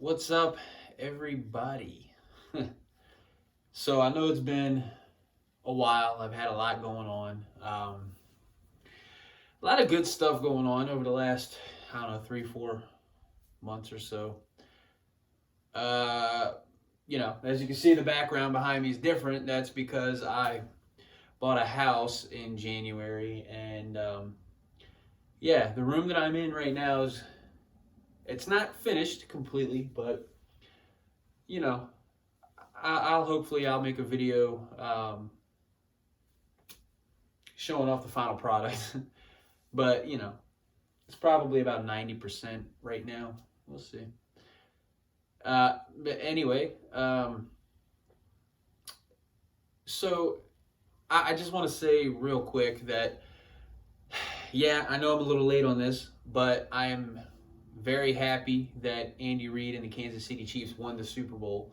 What's up, everybody? So I know it's been a while. I've had a lot going on. A lot of good stuff going on over the last, I don't know, 3, 4 months or so. Uh, as you can see, the background behind me is different. That's because I bought a house in January, and yeah, the room that I'm in right now it's not finished completely, but you know, I'll make a video showing off the final product, but it's probably about 90% right now. We'll see. But anyway, so I just want to say real quick that yeah, I know I'm a little late on this, but I am very happy that Andy Reid and the Kansas City Chiefs won the Super Bowl.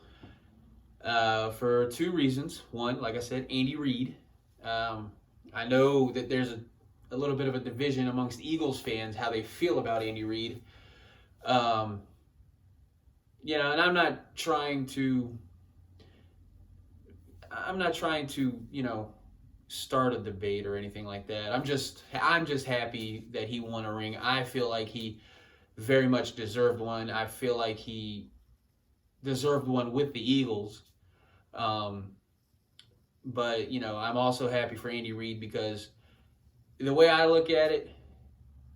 For two reasons. One, like I said, Andy Reid. I know that there's a little bit of a division amongst Eagles fans how they feel about Andy Reid. And I'm not trying to start a debate or anything like that. I'm just happy that he won a ring. I feel like he very much deserved one. I feel like he deserved one with the Eagles. But I'm also happy for Andy Reid because the way I look at it,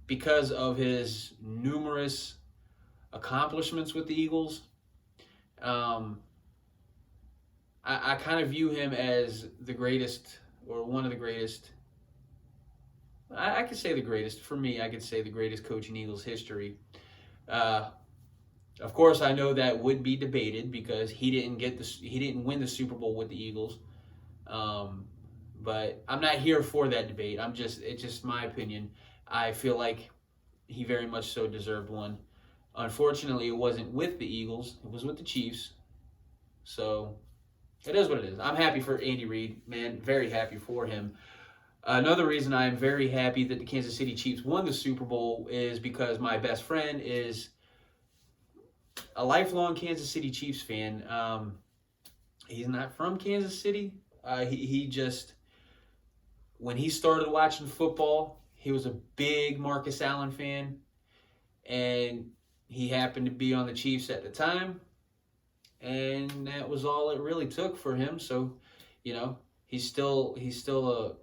because of his numerous accomplishments with the Eagles, I kind of view him as the greatest, or one of the greatest. I could say the greatest. For me, I could say the greatest coach in Eagles history. Of course, I know that would be debated because he didn't win the Super Bowl with the Eagles. But I'm not here for that debate. It's just my opinion. I feel like he very much so deserved one. Unfortunately, it wasn't with the Eagles. It was with the Chiefs. So it is what it is. I'm happy for Andy Reid, man. Very happy for him. Another reason I'm very happy that the Kansas City Chiefs won the Super Bowl is because my best friend is a lifelong Kansas City Chiefs fan. He's not from Kansas City. He just, when he started watching football, he was a big Marcus Allen fan, and he happened to be on the Chiefs at the time, and that was all it really took for him. So, he's still a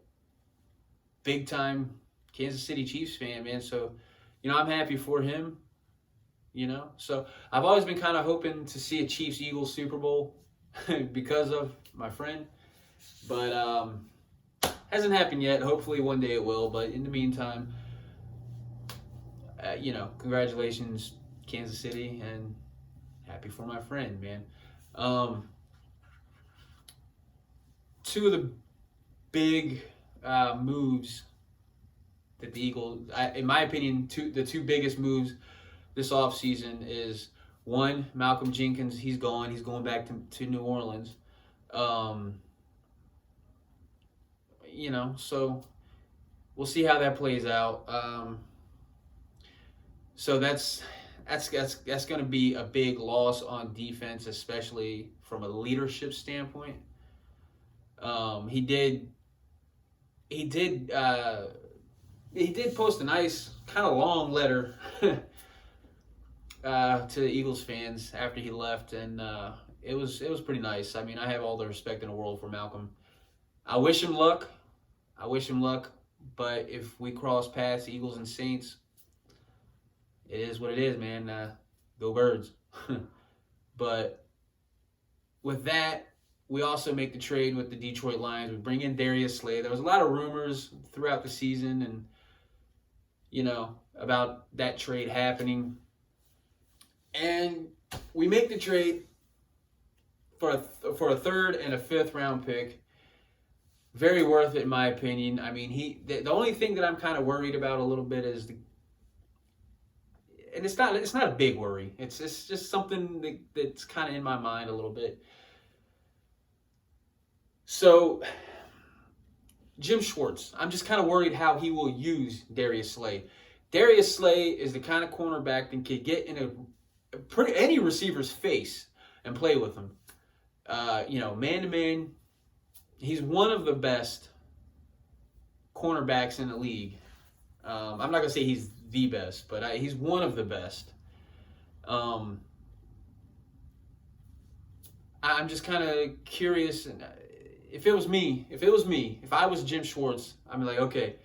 big time Kansas City Chiefs fan, man. So, I'm happy for him. So I've always been kind of hoping to see a Chiefs-Eagles Super Bowl because of my friend, but hasn't happened yet. Hopefully one day it will, but in the meantime, congratulations, Kansas City, and happy for my friend, man. Two of the big moves that the Eagles, in my opinion, the two biggest moves this offseason is, one, Malcolm Jenkins. He's gone. He's going back to New Orleans. So we'll see how that plays out. So that's going to be a big loss on defense, especially from a leadership standpoint. He did post a nice kind of long letter to the Eagles fans after he left, and it was pretty nice. I mean, I have all the respect in the world for Malcolm. I wish him luck, but if we cross paths, Eagles and Saints, it is what it is, man. Go Birds. But with that, we also make the trade with the Detroit Lions. We bring in Darius Slay. There was a lot of rumors throughout the season, and about that trade happening. And we make the trade for a third and a fifth round pick. Very worth it, in my opinion. I mean, the only thing that I'm kind of worried about a little bit is and it's not a big worry. It's just something that's kind of in my mind a little bit. So, Jim Schwartz, I'm just kind of worried how he will use Darius Slay. Darius Slay is the kind of cornerback that could get in a any receiver's face and play with him. Man to man, he's one of the best cornerbacks in the league. I'm not gonna say he's the best, but he's one of the best. I'm just kind of curious. And if I was Jim Schwartz, I'm like, okay,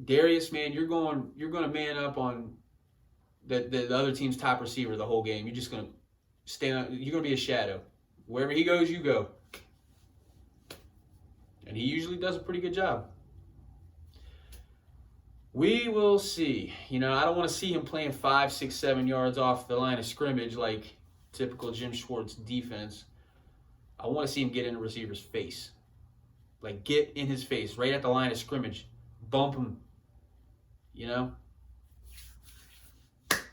Darius, man, you're going to man up on the other team's top receiver the whole game. You're just going to stay on. You're going to be a shadow. Wherever he goes, you go. And he usually does a pretty good job. We will see. I don't want to see him playing 5, 6, 7 yards off the line of scrimmage like typical Jim Schwartz defense. I want to see him get in the receiver's face. Like, get in his face, right at the line of scrimmage. Bump him.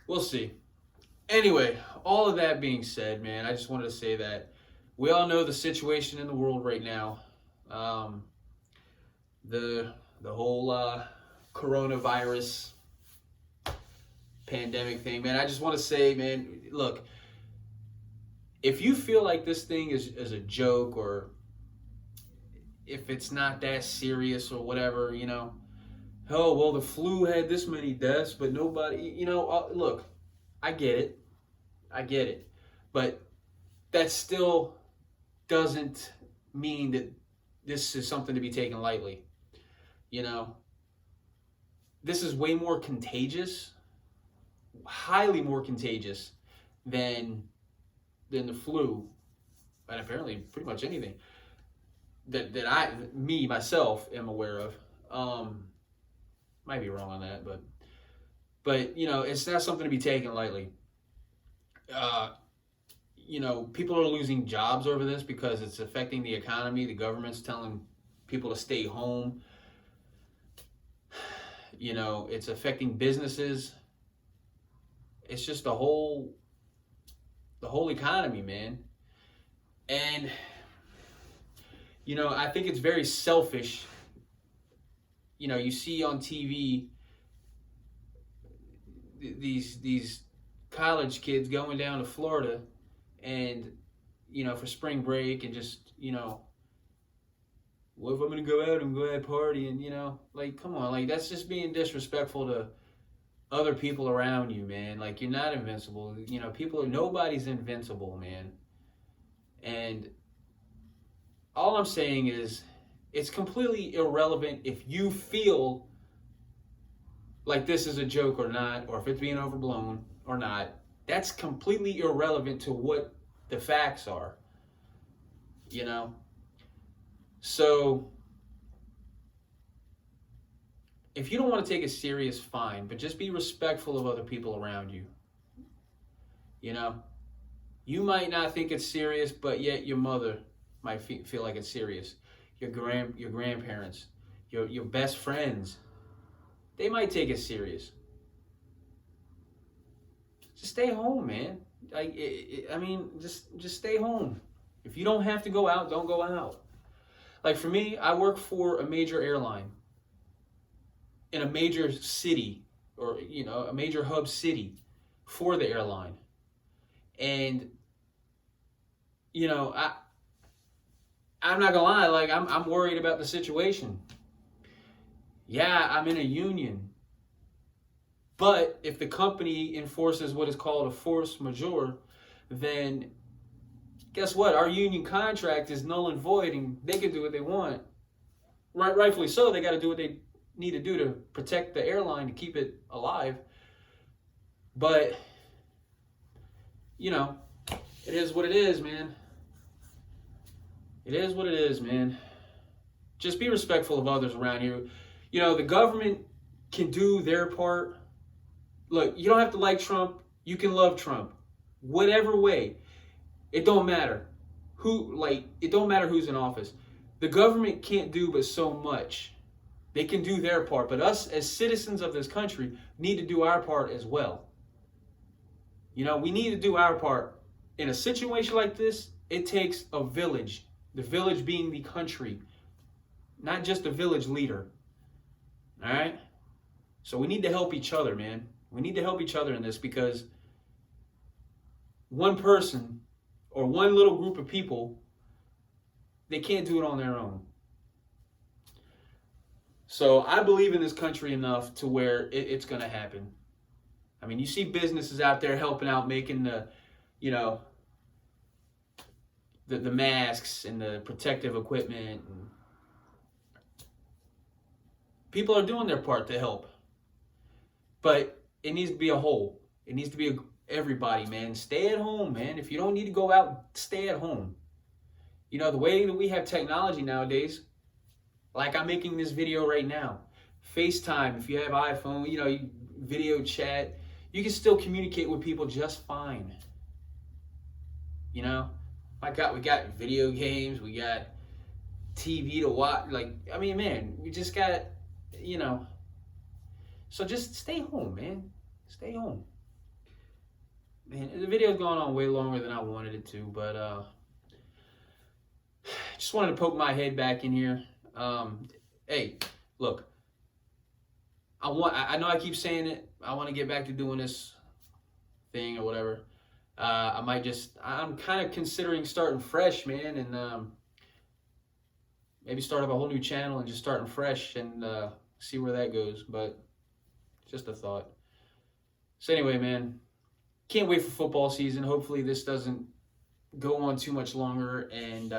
We'll see. Anyway, all of that being said, man, I just wanted to say that we all know the situation in the world right now. The whole coronavirus pandemic thing, man. I just want to say, man, look, if you feel like this thing is a joke, or if it's not that serious or whatever, oh, well, the flu had this many deaths, but nobody, look, I get it. But that still doesn't mean that this is something to be taken lightly. This is way more contagious, highly more contagious than the flu, and apparently pretty much anything that myself am aware of. Might be wrong on that, but it's not something to be taken lightly. People are losing jobs over this because it's affecting the economy. The government's telling people to stay home. It's affecting businesses. It's just the whole economy, man. And I think it's very selfish. You see on TV these college kids going down to Florida and for spring break, and just what if I'm gonna go out and go out partying, like, come on, like, that's just being disrespectful to other people around you, man. Like, you're not invincible. Nobody's invincible, man. And all I'm saying is, it's completely irrelevant if you feel like this is a joke or not, or if it's being overblown or not. That's completely irrelevant to what the facts are. So if you don't want to take it serious, fine, but just be respectful of other people around you. You might not think it's serious, but yet your mother might feel like it's serious. Your grandparents, your best friends, they might take it serious. Just stay home, man. Just stay home. If you don't have to go out, don't go out. Like, for me, I work for a major airline in a major city, or a major hub city for the airline. And I'm not gonna lie, like, I'm worried about the situation. Yeah, I'm in a union. But if the company enforces what is called a force majeure, then guess what? Our union contract is null and void, and they can do what they want. Rightfully so, they got to do what they need to do to protect the airline, to keep it alive. But, it is what it is, man. It is what it is, man. Just be respectful of others around you. The government can do their part. Look, you don't have to like Trump. You can love Trump. Whatever way. It don't matter. It don't matter who's in office. The government can't do but so much. They can do their part. But us, as citizens of this country, need to do our part as well. We need to do our part. In a situation like this, it takes a village. The village being the country. Not just the village leader. All right? So we need to help each other, man. We need to help each other in this, because one person or one little group of people, they can't do it on their own. So I believe in this country enough to where it's going to happen. I mean, you see businesses out there helping out, making the, you know, the masks and the protective equipment. And people are doing their part to help. But it needs to be a whole. It needs to be everybody, man. Stay at home, man. If you don't need to go out, stay at home. You know, the way that we have technology nowadays, like I'm making this video right now, FaceTime, if you have iPhone, you know, video chat, you can still communicate with people just fine. You know, we got video games, we got TV to watch. Like, I mean, man, we just got, you know, so just stay home, man. Stay home. Man, the video's gone on way longer than I wanted it to, but just wanted to poke my head back in here. Hey, look, I know I keep saying it. I want to get back to doing this thing or whatever. I'm kind of considering starting fresh, man, and maybe start up a whole new channel and just starting fresh and see where that goes. But just a thought. So anyway, man, can't wait for football season. Hopefully this doesn't go on too much longer and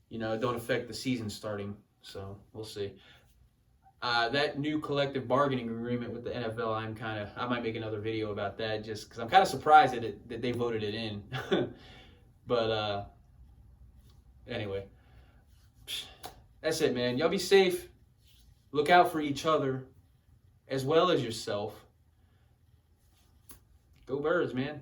you know, don't affect the season starting. So we'll see. That new collective bargaining agreement with the NFL, I might make another video about that just because I'm kind of surprised that they voted it in. But anyway, that's it, man. Y'all be safe. Look out for each other as well as yourself. Go Birds, man.